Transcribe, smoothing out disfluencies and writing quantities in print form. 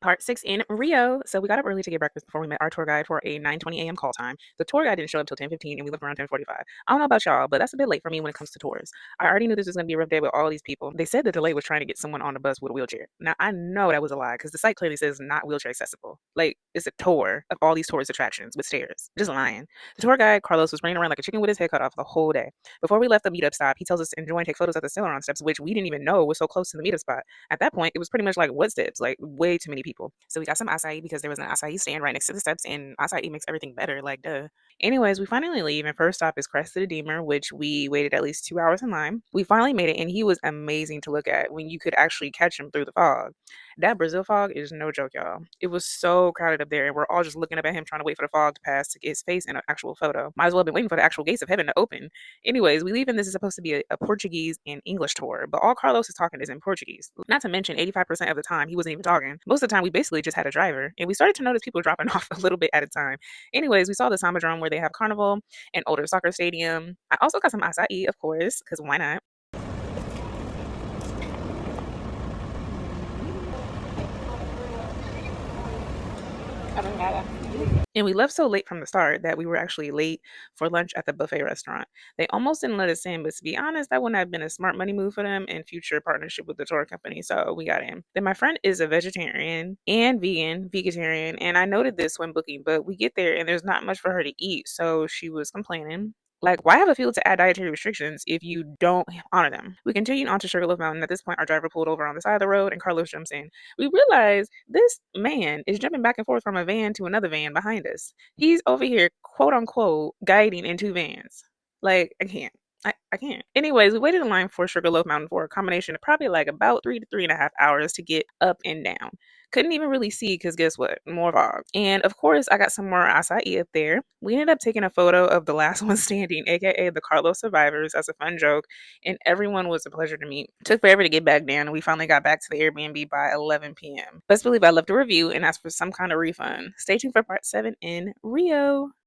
Part 6 in Rio. So we got up early to get breakfast before we met our tour guide for a 9:20 a.m. call time. The tour guide didn't show up till 10:15 and we left around 10:45. I don't know about y'all, but that's a bit late for me when it comes to tours. I already knew this was going to be a rough day with all these people. They said the delay was trying to get someone on the bus with a wheelchair. Now I know that was a lie because the site clearly says not wheelchair accessible. Like it's a tour of all these tourist attractions with stairs. Just lying. The tour guide, Carlos, was running around like a chicken with his head cut off the whole day. Before we left the meetup stop, he tells us to enjoy and take photos at the Celeron steps, which we didn't even know was so close to the meetup spot. At that point, it was pretty much like what steps? Like way too many people. So we got some acai because there was an acai stand right next to the steps, and acai makes everything better. Like duh. Anyways, we finally leave, and first stop is Crest of the Redeemer, which we waited at least 2 hours in line. We finally made it, and he was amazing to look at when you could actually catch him through the fog. That Brazil fog is no joke, y'all. It was so crowded up there, and we're all just looking up at him, trying to wait for the fog to pass to get his face in an actual photo. Might as well have been waiting for the actual gates of heaven to open. Anyways, we leave, and this is supposed to be a Portuguese and English tour, but all Carlos is talking is in Portuguese. Not to mention, 85% of the time, he wasn't even talking. Most of the time, we basically just had a driver, and we started to notice people dropping off a little bit at a time. Anyways, we saw the Sambadrome where they have carnival, an older soccer stadium. I also got some acai, of course, because why not? And we left so late from the start that we were actually late for lunch at the buffet restaurant. They almost didn't let us in, but to be honest, that wouldn't have been a smart money move for them in future partnership with the tour company. So we got in. Then my friend is a vegetarian and vegetarian, and I noted this when booking, but we get there and there's not much for her to eat. So she was complaining. Like, why have a field to add dietary restrictions if you don't honor them? We continued on to Sugarloaf Mountain. At this point, our driver pulled over on the side of the road and Carlos jumps in. We realize this man is jumping back and forth from a van to another van behind us. He's over here, quote unquote, guiding in two vans. Like, I can't. I can't. Anyways, we waited in line for Sugarloaf Mountain for a combination of probably like about 3 to 3.5 hours to get up and down. Couldn't even really see because guess what? More fog. And of course, I got some more acai up there. We ended up taking a photo of the last one standing, aka the Carlos survivors, as a fun joke, and everyone was a pleasure to meet. Took forever to get back down, and we finally got back to the Airbnb by 11 p.m. Best believe I left a review and asked for some kind of refund. Stay tuned for part 7 in Rio.